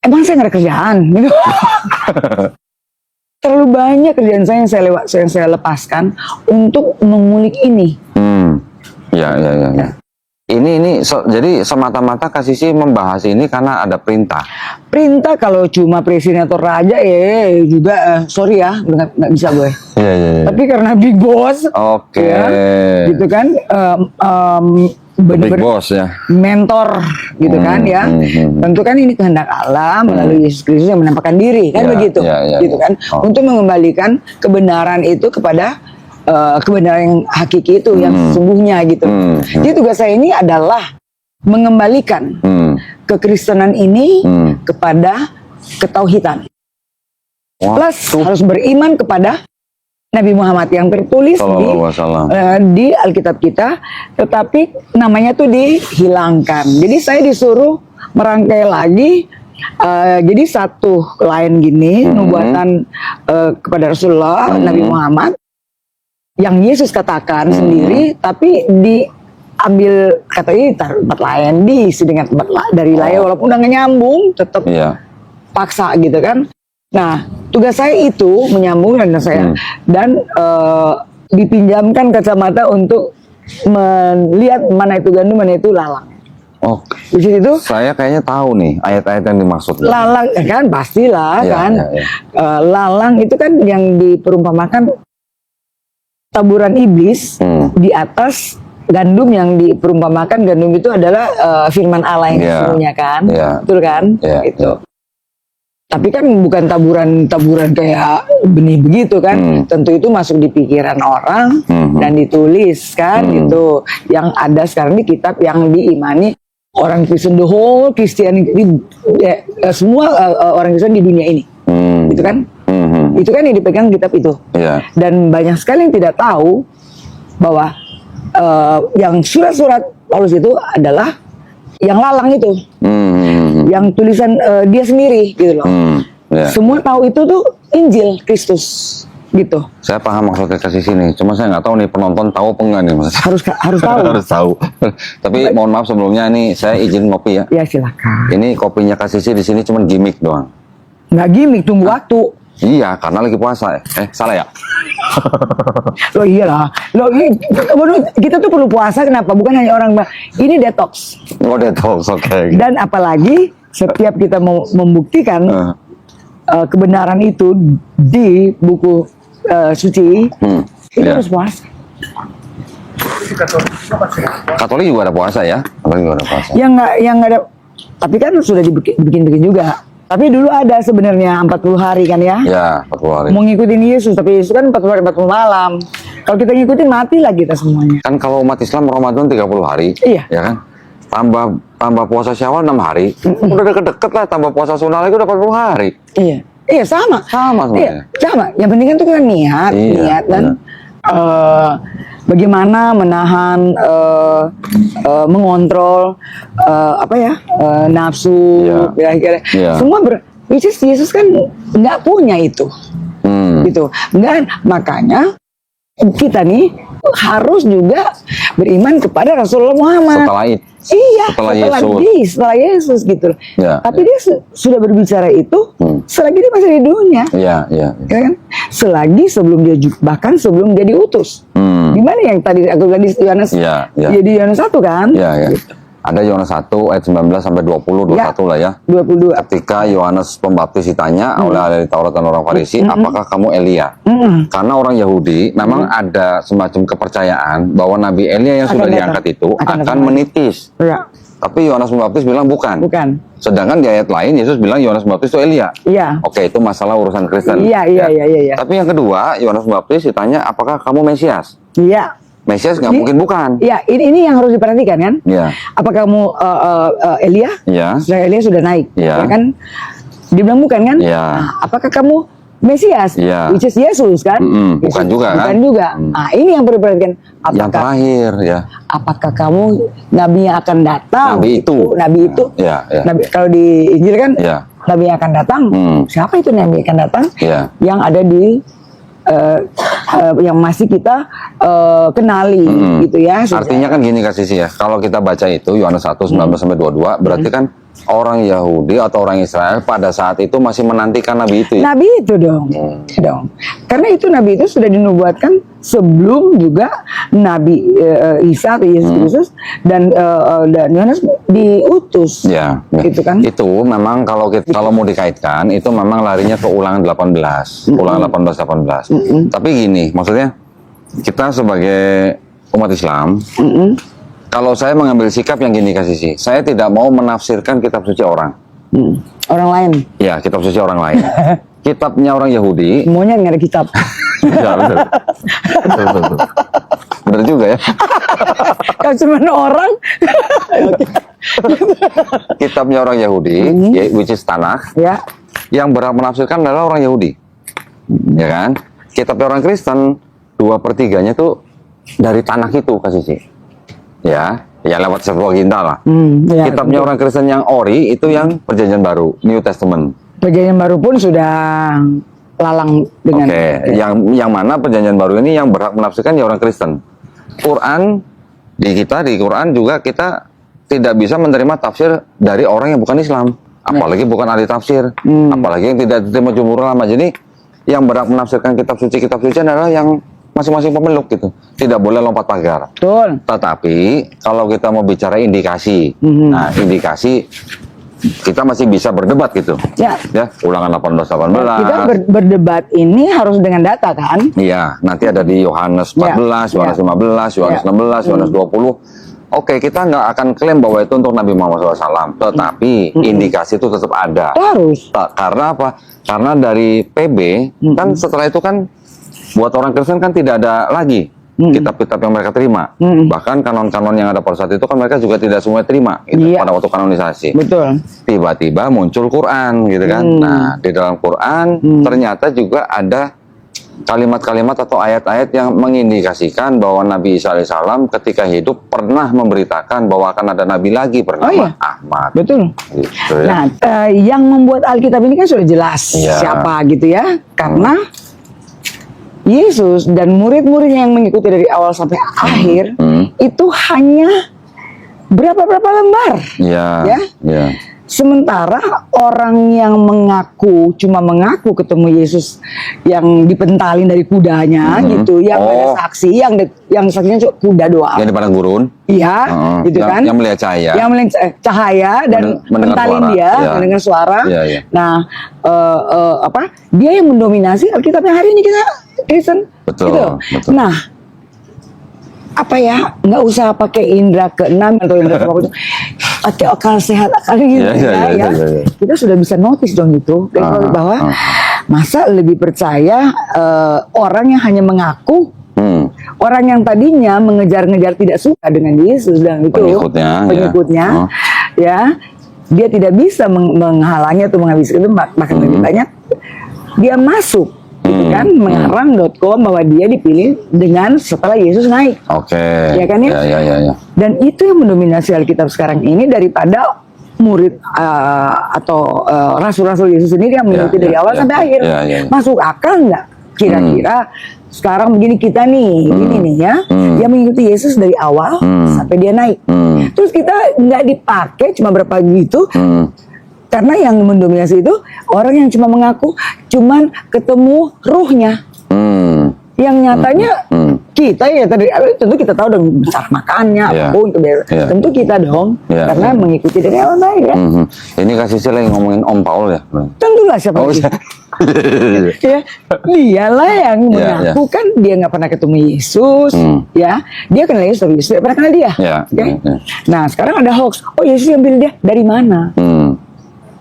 Emang saya nggak ada kerjaan, gitu. Terlalu banyak kerjaan saya yang saya lepaskan untuk mengulik ini. Ya. Jadi semata-mata Kak Sisi membahas ini karena ada perintah. Perintah kalau cuma presiden atau raja, juga sorry ya, nggak bisa gue. Iya. Tapi karena big boss, Oke. gitu kan, Big boss ya. mentor, gitu kan ya. Tentu kan ini kehendak Allah melalui Yesus Kristus yang menampakkan diri, kan begitu, gitu kan, untuk mengembalikan kebenaran itu kepada kebenaran yang hakiki itu, yang sesungguhnya gitu. Jadi tugas saya ini adalah mengembalikan kekristenan ini kepada ketauhidan. Plus harus beriman kepada Nabi Muhammad yang tertulis di Alkitab kita, tetapi namanya tuh dihilangkan. Jadi saya disuruh merangkai lagi. Jadi satu lain gini, nubuatan kepada Rasulullah Nabi Muhammad yang Yesus katakan sendiri, tapi diambil katanya tempat lain, diisi dengan tempat dari lain, walaupun udah nggak nyambung, tetap paksa gitu kan. Nah, tugas saya itu menyambung dan dipinjamkan kacamata untuk melihat mana itu gandum, mana itu lalang. Oh, di situ saya kayaknya tahu nih ayat-ayat yang dimaksud. Lalang kan pastilah kan. Lalang itu kan yang diperumpamakan taburan iblis di atas gandum, yang diperumpamakan gandum itu adalah firman Allah yang sesungguhnya kan. Betul kan? Itu. Tapi kan bukan taburan kayak benih begitu kan. Tentu itu masuk di pikiran orang dan ditulis kan gitu. Yang ada sekarang di kitab yang diimani orang Kristen, the whole Christianity, semua orang Kristen di dunia ini. Gitu kan? Itu kan yang dipegang kitab itu. Dan banyak sekali yang tidak tahu bahwa yang surat-surat Paulus itu adalah yang lalang itu. Yang tulisan dia sendiri gitu loh. Semua tahu itu tuh Injil Kristus gitu. Saya paham maksudnya Kak Sisi nih, cuma saya nggak tahu nih penonton tahu apa enggak nih Mas. Harus tahu. Harus tahu. Tapi mohon maaf sebelumnya nih saya izin ngopi ya. Ya silakan. Ini kopinya Kak Sisi di sini cuma gimmick doang. Nggak gimmick, tunggu waktu. Iya, karena lagi puasa. Salah ya? Loh iyalah. Loh kita tuh perlu puasa kenapa? Bukan hanya orang ini detox. Oh, detox, oke. Dan apalagi setiap kita mau membuktikan kebenaran itu di buku suci, itu iya. harus puasa. Katolik juga ada puasa ya? Katolik juga ada puasa. Yang nggak ada, tapi kan sudah dibikin juga. Tapi dulu ada sebenarnya 40 hari kan ya? Ya, 40 hari. Mau ngikutin Yesus, tapi Yesus kan 40 hari 40 malam. Kalau kita ngikutin matilah kita semuanya. Kan kalau umat Islam Ramadan 30 hari. Iya. Ya kan? Tambah puasa Syawal 6 hari. Udah deket-deket lah, tambah puasa sunnah lagi udah 40 hari. Iya. Iya sama. Sama Iya, sebenarnya. sama. Yang penting kan itu kan niat, Iya, niat dan iya. bagaimana menahan, mengontrol nafsu, Iya. kira-kira. Iya. Semua Yesus kan nggak punya itu, gitu. Nggak, makanya kita nih harus juga beriman kepada Rasulullah Muhammad. Setelah itu. Iya, Yesus. setelah Yesus gitu. Ya, Tapi dia sudah berbicara itu selagi dia masih di dunia, Iya, iya. ya kan? Selagi sebelum dia bahkan sebelum dia diutus. Di mana yang tadi aku tadi Yohanes? Iya, iya. Jadi Yohanes 1 kan? Iya, iya. Ada Yohanes 1 ayat 19 sampai 20, 21 lah ya. 22. Ketika Yohanes Pembaptis ditanya oleh ahli Taurat dan orang Farisi, apakah kamu Elia? Karena orang Yahudi memang ada semacam kepercayaan bahwa Nabi Elia yang Akan sudah datang. diangkat itu Akan akan datang. menitis. Ya, Tapi Yohanes Pembaptis bilang bukan. bukan. Sedangkan di ayat lain Yesus bilang Yohanes Pembaptis itu Elia. Iya. Oke, itu masalah urusan Kristen. Iya. Tapi yang kedua, Yohanes Pembaptis ditanya, apakah kamu Mesias? Iya. Mesias nggak mungkin bukan. Iya, ini yang harus diperhatikan kan? Iya. Apa kamu Elia? Iya. Elia sudah naik, Iya. ya kan? Dibilang bukan kan? Iya. Nah, apakah kamu Mesias? Iya. Which is Yesus kan? Bukan juga kan? Bukan juga. Nah, ini yang perlu diperhatikan. Yang terakhir ya. Apakah kamu nabi yang akan datang? Nabi itu. Nabi itu. Iya, iya. Nabi, kalau di Injil kan, Iya. nabi yang akan datang. Siapa itu nabi yang akan datang? Iya. Yang ada di yang masih kita kenali gitu ya. Artinya kan gini Kak Sisi ya, kalau kita baca itu Yohanes 1 19 sampai 22, berarti kan orang Yahudi atau orang Israel pada saat itu masih menantikan nabi itu ya. Nabi itu dong, dong. Karena itu nabi itu sudah dinubuatkan sebelum juga Nabi Isa atau Yesus Kristus dan Yohanes diutus. Ya, Gitu kan? Itu memang kalau mau dikaitkan itu memang larinya ke Ulangan 18, Ulangan 18. Tapi gini, maksudnya kita sebagai umat Islam, kalau saya mengambil sikap yang gini Kak Sisi, saya tidak mau menafsirkan kitab suci orang. Orang lain. Ya, kitab suci orang lain. Kitabnya orang Yahudi. Semuanya nggak ada kitab. Ya, betul. Betul. Bener juga ya. Kalau cuma orang. Kitabnya orang Yahudi, which is Tanakh, Ya. yang berhak menafsirkan adalah orang Yahudi. Ya kan? Kitabnya orang Kristen, 2/3-nya tuh dari Tanakh itu kasih sih. Ya lewat Septuaginta lah. Ya, Kitabnya orang Kristen yang Ori itu yang Perjanjian Baru, New Testament. Perjanjian baru pun sudah lalang dengan. Oke, yang mana Perjanjian Baru ini yang berhak menafsirkan ya orang Kristen. Quran di Quran juga kita tidak bisa menerima tafsir dari orang yang bukan Islam, apalagi bukan ahli tafsir, apalagi yang tidak diterima jumhur ulama. Jadi yang berhak menafsirkan kitab suci adalah yang masing-masing pemeluk gitu. Tidak boleh lompat pagar. Betul. Tetapi kalau kita mau bicara indikasi, nah indikasi kita masih bisa berdebat gitu. Ya. Ulangan 18. Kita berdebat ini harus dengan data kan? Iya, nanti ada di Yohanes 14, Yohanes 15, Yohanes 16, Yohanes 20. Oke, kita nggak akan klaim bahwa itu untuk Nabi Muhammad SAW, tetapi indikasi itu tetap ada. Itu harus. Karena apa? Karena dari PB, kan setelah itu kan buat orang Kristen kan tidak ada lagi kitab-kitab yang mereka terima. Bahkan kanon-kanon yang ada pada saat itu kan mereka juga tidak semua terima gitu, pada waktu kanonisasi. Betul. Tiba-tiba muncul Quran gitu kan. Nah, di dalam Quran ternyata juga ada kalimat-kalimat atau ayat-ayat yang mengindikasikan bahwa Nabi Isa alaihissalam ketika hidup pernah memberitakan bahwa akan ada nabi lagi bernama Ahmad. Betul. Gitu, ya. Nah, yang membuat Alkitab ini kan sudah jelas siapa gitu ya. Karena Yesus dan murid-murid yang mengikuti dari awal sampai akhir itu hanya berapa lembar, Ya. Sementara orang yang cuma mengaku ketemu Yesus yang dipentalin dari kudanya gitu, yang ada saksi, yang saksinya cuma kuda doang. Yang di padang gurun. Iya, gitu kan? Yang melihat cahaya. Yang melihat cahaya dan mentalin dia, mendengar suara. Iya. Nah, dia yang mendominasi Alkitabnya hari ini kita Kristen. Betul, gitu. betul. Nah, nggak usah pakai indera keenam atau indera ke-8, pakai akal sehat akal gitu ya. Kita sudah bisa notice dong itu bahwa masa lebih percaya orang yang hanya mengaku, orang yang tadinya mengejar-ngejar tidak suka dengan Yesus dan itu pengikutnya ya, dia tidak bisa menghalangi atau menghabiskan itu, bahkan lebih banyak dia masuk gitu kan, mengarang.com bahwa dia dipilih dengan setelah Yesus naik. Oke. Ya kan ya? Ya. Dan itu yang mendominasi Alkitab sekarang ini daripada murid atau rasul-rasul Yesus sendiri yang mengikuti dari awal sampai akhir. Masuk akal nggak? Kira-kira sekarang begini kita nih, ini nih ya, yang mengikuti Yesus dari awal sampai dia naik. Terus kita nggak dipakai cuma berapa gitu. Karena yang mendominasi itu orang yang cuma mengaku, cuman ketemu ruhnya. Yang nyatanya kita ya tadi tentu kita tahu dong besar makannya, apapun tentu kita dong, karena mengikuti dari awal ya. Ini kasih saya lagi ngomongin Om Paul ya. Tentulah siapa lagi. Ya, dialah yang mengaku kan dia nggak pernah ketemu Yesus, ya dia kenal Yesus tapi Yesus tidak pernah kenal dia. Nah sekarang ada hoax, Yesus yang pilih dia dari mana?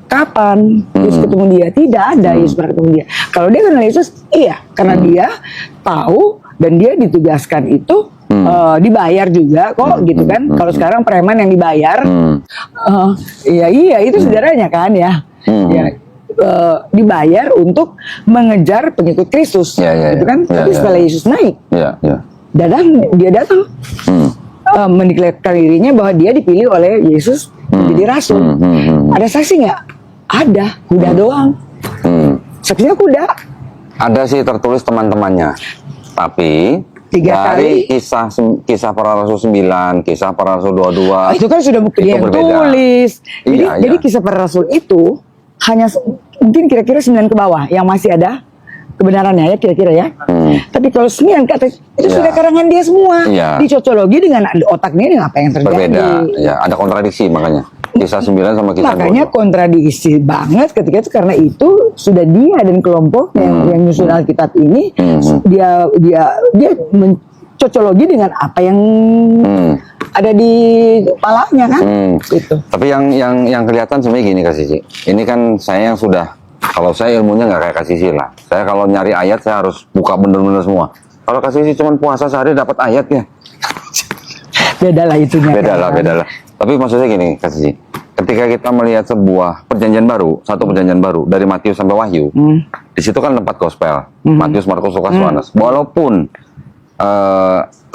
Kapan Yesus ketemu dia? Tidak ada Yesus pernah ketemu dia. Kalau dia kenal Yesus, iya, karena dia tahu dan dia ditugaskan itu dibayar juga kok, gitu kan? Kalau sekarang preman yang dibayar, iya itu saudaranya kan ya, dibayar untuk mengejar pengikut Kristus, gitu kan? Tapi setelah Yesus naik, dia datang. Mendeklarasikan dirinya bahwa dia dipilih oleh Yesus menjadi rasul. Ada saksi nggak? Ada, kuda doang. Saksinya kuda. Ada sih tertulis teman-temannya. Tapi 3 dari kali kisah para rasul 9, kisah para rasul 22. Itu kan sudah dia yang tulis. Jadi kisah para rasul itu hanya mungkin kira-kira 9 ke bawah yang masih ada kebenarannya ya kira-kira ya. Tapi kalau 9 ke atas itu sudah karangan dia semua. Dicocologi dengan otaknya dengan apa yang terjadi. Berbeda. Ya, ada kontradiksi makanya. Kisah 9 sama kisah 22. Makanya kontradiksi banget ketika itu, karena itu sudah dia dan kelompoknya yang nyusun Alkitab ini dia mencocologi dengan apa yang ada di kepalanya kan. Gitu. Tapi yang kelihatan sebenarnya gini Kak Sisi. Ini kan saya yang sudah, kalau saya ilmunya nggak kayak Kak Sisi lah. Saya kalau nyari ayat saya harus buka bener-bener semua. Kalau Kak Sisi cuma puasa sehari dapat ayatnya. Beda lah itunya. Beda lah. Tapi maksudnya gini, Kak Sisi, ketika kita melihat sebuah perjanjian baru, satu perjanjian baru dari Matius sampai Wahyu, di situ kan 4 gospel, Matius, Markus, Lukas, Yohanes. Walaupun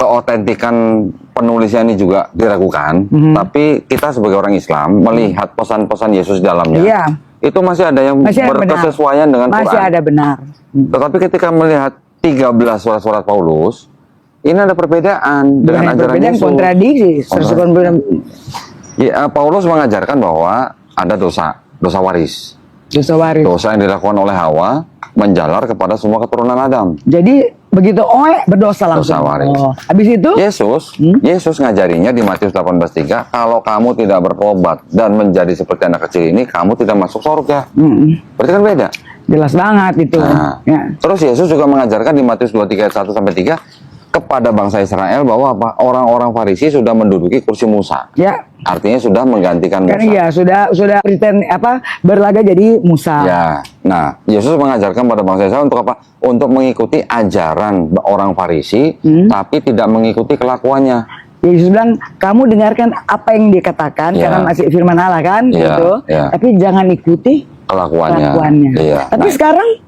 keotentikan penulisnya ini juga diragukan, tapi kita sebagai orang Islam melihat pesan-pesan Yesus di dalamnya, itu masih ada yang berkesesuaian dengan Quran. Masih ada benar. Tetapi ketika melihat 13 surat-surat Paulus, ini ada perbedaan dengan ajaran Yesus. Kontradiksi. Ya, Paulus mengajarkan bahwa ada dosa waris. Dosa yang dilakukan oleh Hawa menjalar kepada semua keturunan Adam. Jadi begitu berdosa langsung. Dosa waris. Habis itu Yesus ngajarinya di Matius 18:3, kalau kamu tidak bertobat dan menjadi seperti anak kecil ini, kamu tidak masuk surga. Berarti kan beda. Jelas banget itu. Nah, terus Yesus juga mengajarkan di Matius 23 ayat 1 sampai 3 kepada bangsa Israel bahwa orang-orang Farisi sudah menduduki kursi Musa. Ya. Artinya sudah menggantikan Musa. Karena sudah pretend berlaga jadi Musa. Ya. Nah, Yesus mengajarkan pada bangsa Israel untuk apa? Untuk mengikuti ajaran orang Farisi, tapi tidak mengikuti kelakuannya. Yesus bilang, kamu dengarkan apa yang dikatakan karena masih firman Allah kan, gitu. Tapi jangan ikuti kelakuannya. Tapi sekarang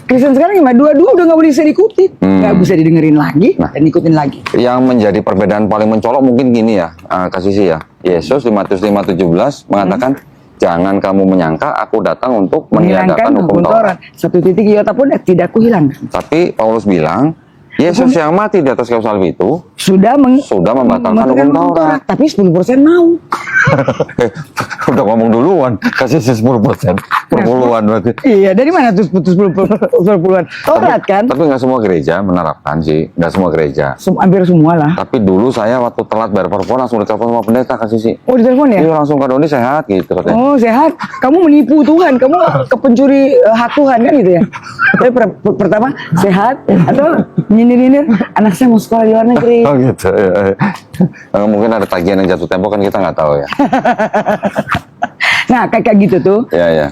Kristen sekarang gimana? Dua-dua udah nggak bisa diikuti, nggak bisa didengerin lagi dan ikutin lagi. Yang menjadi perbedaan paling mencolok mungkin gini ya, Kak Sisi ya. Yesus di Matius 5:17 mengatakan, jangan kamu menyangka aku datang untuk meniadakan hukum Taurat. 1 titik iota pun tidak kuhilangkan. Tapi Paulus bilang, Yesus yang mati di atas kayu salib itu sudah membatalkan hukum Taurat. Tapi 10% mau. Udah ngomong duluan, kasih 10%. Perpuluhan berarti. Iya, dari mana tuh putus 10%? Taurat kan? Tapi nggak semua gereja menerapkan sih, nggak semua gereja. Hampir semua lah. Tapi dulu saya waktu telat bayar perpuluhan langsung ditelepon sama pendeta kasih sih. Oh, ditelepon ya? Iya langsung, Kak Doni sehat gitu katanya. Oh, sehat. Kamu menipu Tuhan, kamu kepencuri hak Tuhan kan gitu ya. Tapi pertama sehat atau nyindir-nyindir anak saya mau sekolah di luar negeri. Oh gitu ya. Mungkin ada tagihan yang jatuh tempo kan kita nggak tahu ya. Nah, kayak gitu tuh. Iya, iya.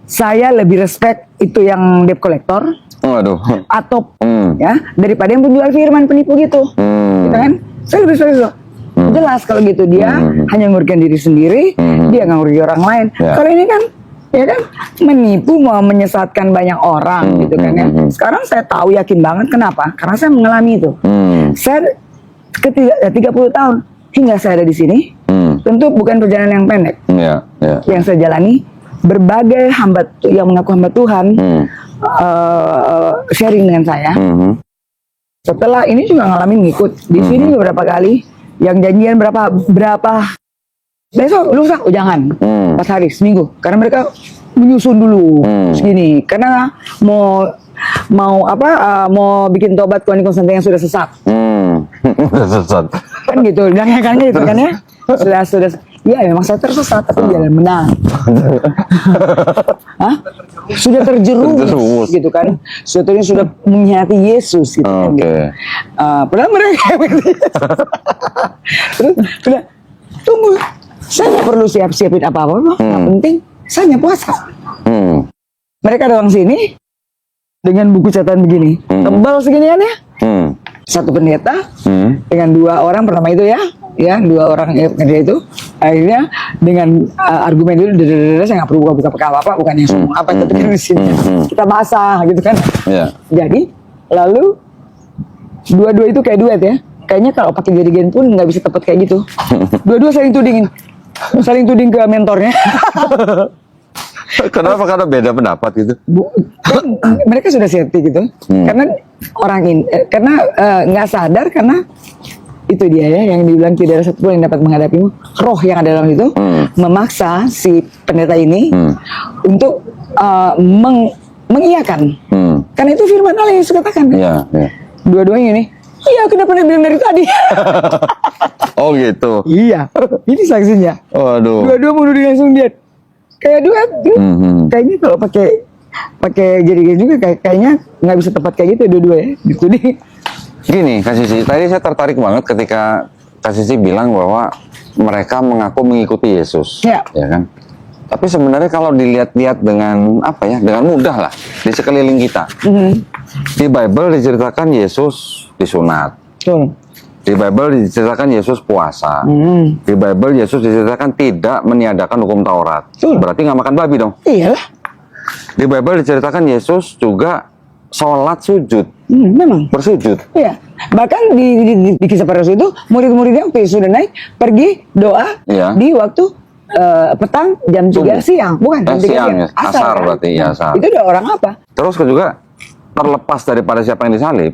Saya lebih respect itu yang debt collector Waduh. atau ya daripada yang penjual firman penipu gitu. Gitu kan? Saya lebih respect itu. Jelas kalau gitu dia hanya merugikan diri sendiri, dia nggak merugikan orang lain. Ya. Kalau ini kan ya kan menipu, mau menyesatkan banyak orang gitu kan ya. Sekarang saya tahu yakin banget kenapa? Karena saya mengalami itu. Saya ketika 30 tahun hingga saya ada di sini, tentu bukan perjalanan yang pendek. Iya, iya. Yang saya jalani berbagai yang mengaku hamba Tuhan sharing dengan saya. Setelah ini juga ngalamin ngikut di sini beberapa kali, yang janjian berapa besok lusa, oh jangan 4 hari seminggu, karena mereka menyusun dulu segini, karena mau bikin tobat Tuhan Konstantin yang sudah sesat. Udah sesat. Kan gitu, dan kan gitu kan ya. Sudah ya memang saya tersesat tapi jalan benar. Hah? Sudah terjerumus gitu kan. Sudah mengkhianati Yesus gitu kan. Oke. Padahal mereka terus udah tunggu. Saya nggak perlu siapin apa-apa, yang penting saya hanya puasa. Mereka datang sini dengan buku catatan begini, tebal segini kan ya. Satu pendeta dengan 2 orang pertama itu ya 2 orang pendeta itu akhirnya dengan argumen dulu, saya nggak perlu buka apa-apa, bukannya semua apa tapi kan di sini kita basah gitu kan. Yeah. Jadi lalu dua-dua itu kayak duet ya. Kayaknya kalau pakai jerigen pun nggak bisa tepat kayak gitu. Dua-dua saling tuding ke mentornya. Kenapa? Karena beda pendapat gitu. Kan mereka sudah safety gitu. Karena orang ini karena nggak sadar, karena itu dia ya yang dibilang tidak ada satupun yang dapat menghadapimu. Roh yang ada dalam itu memaksa si pendeta ini untuk mengiyakan. Karena itu firman Allah yang Yesus katakan. Iya, iya. Dua-duanya ini. Iya, aku udah pernah bilang dari tadi. Oh gitu. Iya, ini saksinya. Waduh. Dua-dua mau duduk langsung dia. Kayak duet. Kayaknya kalau pakai jerigen juga kayaknya nggak bisa tepat kayak gitu dua-dua ya. Gitu deh. Gini, Kak Sisi, tadi saya tertarik banget ketika Kak Sisi bilang bahwa mereka mengaku mengikuti Yesus, Ya. ya kan? Tapi sebenarnya kalau dilihat-lihat dengan dengan mudah lah di sekeliling kita. Di Bible diceritakan Yesus disunat. Betul. Di Bible diceritakan Yesus puasa. Di Bible Yesus diceritakan tidak meniadakan hukum Taurat. Berarti nggak makan babi dong. Iyalah. Di Bible diceritakan Yesus juga sholat sujud. Memang. Bersujud. Iya. Bahkan di kisah para rasul itu murid-muridnya waktu sudah naik pergi doa Iya. di waktu petang jam 3 siang, bukan jam 3 siang, siang. ya. Asar kan? berarti, ya, asar. Itu udah orang apa? Terus juga terlepas daripada siapa yang disalib,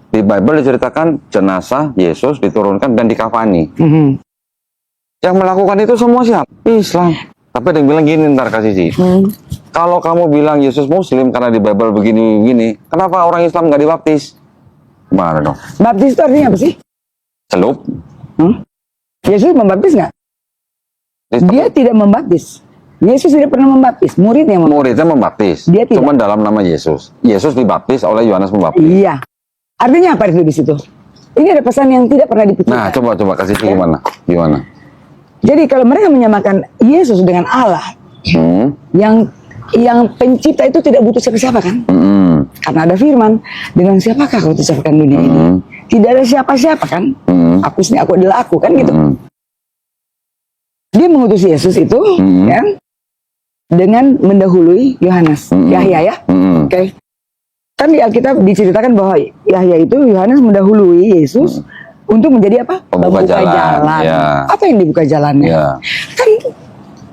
di Bible diceritakan jenazah Yesus diturunkan dan dikafani. Yang melakukan itu semua siapa? Islam. Tapi ada yang bilang gini, ntar kasih sih. Kalau kamu bilang Yesus Muslim karena di Bible begini-begini, kenapa orang Islam nggak dibaptis? Gimana dong? Baptis itu artinya apa sih? Celup? Yesus membaptis nggak? Dia tidak membaptis. Yesus tidak pernah membaptis. Muridnya Muridnya membaptis. Dia tidak. Cuman dalam nama Yesus. Yesus dibaptis oleh Yohanes Pembaptis. Iya. Artinya apa itu di situ? Ini ada pesan yang tidak pernah dipikirkan. Nah, coba kasih sih gimana? Gimana? Jadi kalau mereka menyamakan Yesus dengan Allah, yang pencipta itu tidak butuh siapa-siapa kan? Karena ada firman, dengan siapakah kau ciptakan dunia ini? Tidak ada siapa-siapa kan? Aku sendiri, aku adalah aku kan gitu. Dia mengutus Yesus itu ya, dengan mendahului Yohanes, Yahya ya. Oke. Kan di Alkitab diceritakan bahwa Yahya itu Yohanes mendahului Yesus untuk menjadi apa? Pembuka jalan. Ya. Apa yang dibuka jalannya? Ya. Kan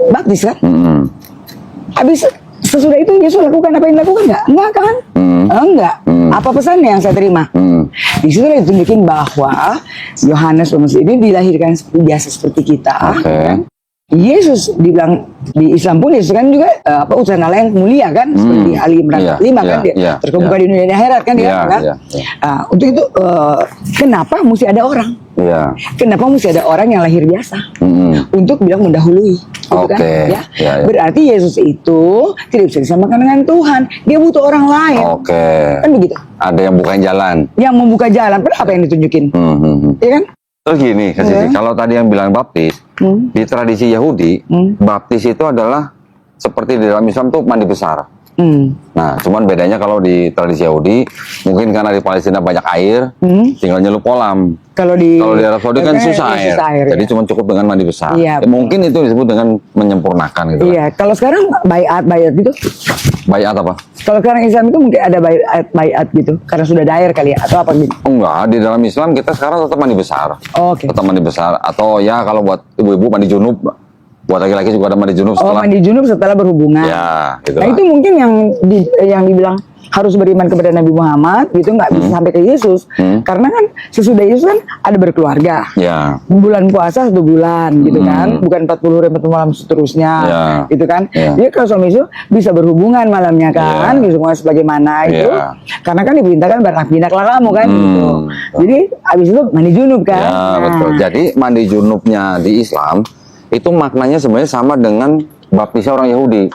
baptis kan? Habis sesudah itu Yesus lakukan apa yang dilakukan nggak? Enggak kan? Enggak. Apa pesannya yang saya terima? Di situ ditunjukin bahwa Yohanes Pembaptis ini dilahirkan biasa seperti kita. Oke. Yesus dibilang di Islam pun Yesus kan juga utusan Allah yang mulia kan, seperti Ali Imran 45 kan, dia terkemuka di dunia dan akhirat kan dia kan. Untuk itu kenapa mesti ada orang? Kenapa mesti ada orang yang lahir biasa untuk bilang mendahului, gitu kan? Berarti Yesus itu tidak bisa disamakan dengan Tuhan. Dia butuh orang lain. Kan begitu. Ada yang bukain jalan. Yang membuka jalan. Padahal apa yang ditunjukin? Iya kan? Terus gini, kalau tadi yang bilang baptis, di tradisi Yahudi, baptis itu adalah seperti di dalam Islam tuh mandi besar. Nah, cuman bedanya kalau di tradisi Yahudi, mungkin karena di Palestina banyak air, tinggal nyelup kolam. Kalau di Arab Saudi kan susah air, jadi cuma cukup dengan mandi besar. Mungkin itu disebut dengan menyempurnakan gitu. Kalau sekarang bayat gitu. Bayat apa? Kalau sekarang Islam itu mungkin ada bayat gitu, karena sudah ada air kali ya, atau apa gitu? Enggak, di dalam Islam kita sekarang tetap mandi besar. Tetap mandi besar, atau ya kalau buat ibu-ibu mandi junub. Buat laki-laki juga ada mandi junub setelah. Mandi junub setelah berhubungan. Ya, gitu. Nah, itu mungkin yang dibilang harus beriman kepada Nabi Muhammad, gitu nggak bisa sampai ke Yesus. Karena kan sesudah Yesus kan ada berkeluarga. Bulan puasa 1 bulan, gitu kan. Bukan 40 hari 40 malam seterusnya, gitu kan. Jadi kalau suami itu bisa berhubungan malamnya kan, gitu sebagaimana itu. Karena kan diperintahkan beranak-pinaklah kamu kan, gitu. Jadi habis itu mandi junub kan. Betul. Jadi mandi junubnya di Islam itu maknanya sebenarnya sama dengan baptisnya orang Yahudi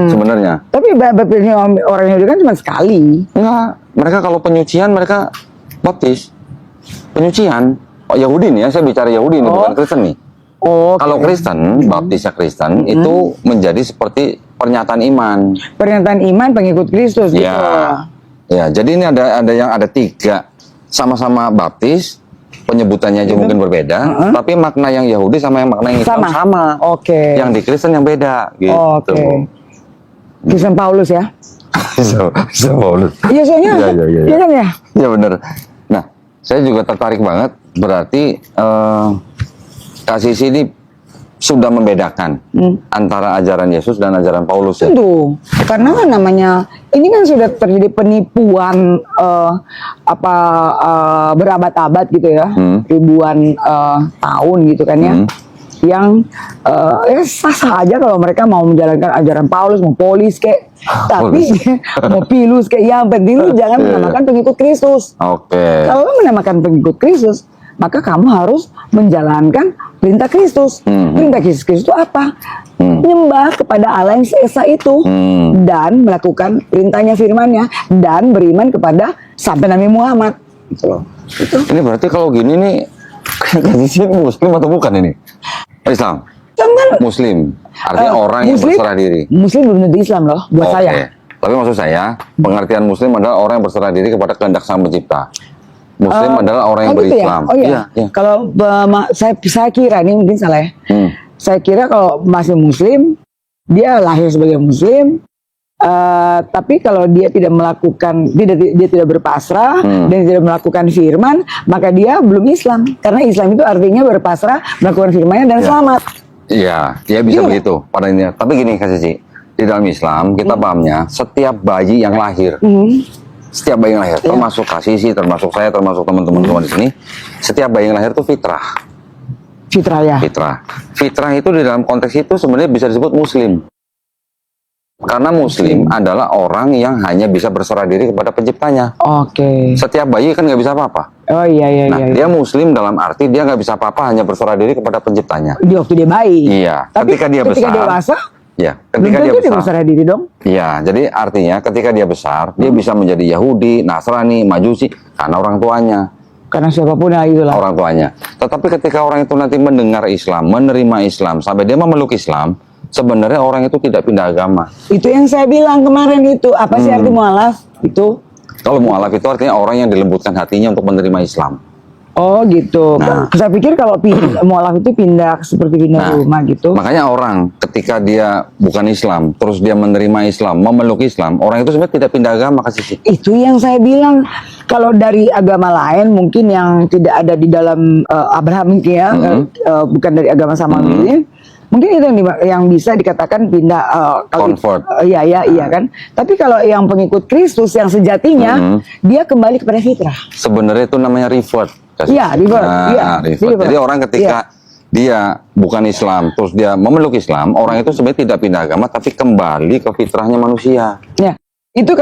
sebenarnya. Tapi baptisnya orang Yahudi kan cuma sekali. Enggak, mereka kalau penyucian mereka baptis. Penyucian Yahudi nih ya, saya bicara Yahudi nih, bukan Kristen nih. Kalau Kristen, baptisnya Kristen itu menjadi seperti pernyataan iman. Pernyataan iman pengikut Kristus gitu. Ya, jadi ini ada 3 sama-sama baptis. Penyebutannya aja mungkin berbeda, tapi makna yang Yahudi sama yang makna yang Islam sama. Yang di Kristen yang beda, gitu. Kristen Paulus ya? Kristen Paulus. Iya, soalnya. Iya kan ya? Iya benar. Nah, saya juga tertarik banget. Berarti Kasih ini sudah membedakan antara ajaran Yesus dan ajaran Paulus ya? Tentu, karena kan namanya ini kan sudah terjadi penipuan berabad-abad gitu ya, ribuan tahun gitu kan ya, yang sah-sah aja kalau mereka mau menjalankan ajaran Paulus, mau polis kayak, tapi mau pilus kayak, yang penting lu jangan menamakan pengikut Kristus. Kalau lu menamakan pengikut Kristus, maka kamu harus menjalankan perintah Kristus. Perintah Kristus itu apa? Menyembah kepada Allah yang esa itu, dan melakukan perintahnya, firmannya, dan beriman kepada sampai Nabi Muhammad. Ini berarti kalau gini nih, Kasih Muslim atau bukan ini? Islam? Muslim. Artinya orang yang berserah diri. Muslim belum tentu Islam loh, buat saya. Tapi maksud saya, pengertian Muslim adalah orang yang berserah diri kepada kehendak Sang Pencipta. Muslim adalah orang yang berislam. Kalau saya kira ini mungkin salah ya. Saya kira kalau masih Muslim, dia lahir sebagai Muslim, tapi kalau dia tidak melakukan, dia tidak berpasrah dan tidak melakukan firman, maka dia belum Islam. Karena Islam itu artinya berpasrah, melakukan firmannya dan selamat. Iya, dia bisa begitu pada intinya. Tapi gini Kasih, di dalam Islam kita pahamnya setiap bayi yang lahir. Setiap bayi yang lahir, termasuk Kasih, termasuk saya, termasuk teman-teman semua di sini, setiap bayi yang lahir itu fitrah. Fitrah ya. Fitrah itu di dalam konteks itu sebenarnya bisa disebut Muslim. Karena Muslim adalah orang yang hanya bisa berserah diri kepada penciptanya. Setiap bayi kan nggak bisa apa-apa. Dia Muslim dalam arti dia nggak bisa apa-apa, hanya berserah diri kepada penciptanya. Di waktu dia bayi. Iya. Tapi ketika dia dewasa. Ya, ketika dia berserah diri dong. Iya, jadi artinya ketika dia besar, dia bisa menjadi Yahudi, Nasrani, Majusi karena orang tuanya. Karena siapapun ya itulah. Orang tuanya. Tetapi ketika orang itu nanti mendengar Islam, menerima Islam, sampai dia memeluk Islam, sebenarnya orang itu tidak pindah agama. Itu yang saya bilang kemarin itu. Apa sih arti mu'alaf? Itu. Kalau mu'alaf itu artinya orang yang dilembutkan hatinya untuk menerima Islam. Oh gitu. Nah. Saya pikir kalau mualaf itu pindah seperti pindah rumah gitu. Makanya orang ketika dia bukan Islam, terus dia menerima Islam, memeluk Islam, orang itu sebenarnya tidak pindah agama, Kak Sisi. Itu yang saya bilang, kalau dari agama lain mungkin yang tidak ada di dalam Abraham ya, bukan dari agama Samawi, mungkin itu yang bisa dikatakan pindah Convert. Iya kan. Tapi kalau yang pengikut Kristus yang sejatinya dia kembali kepada fitrah. Sebenarnya itu namanya revert. Kak Sisi. Iya, revert. Iya, revert. Jadi orang ketika dia bukan Islam, terus dia memeluk Islam, orang itu sebenarnya tidak pindah agama, tapi kembali ke fitrahnya manusia. Ya, itu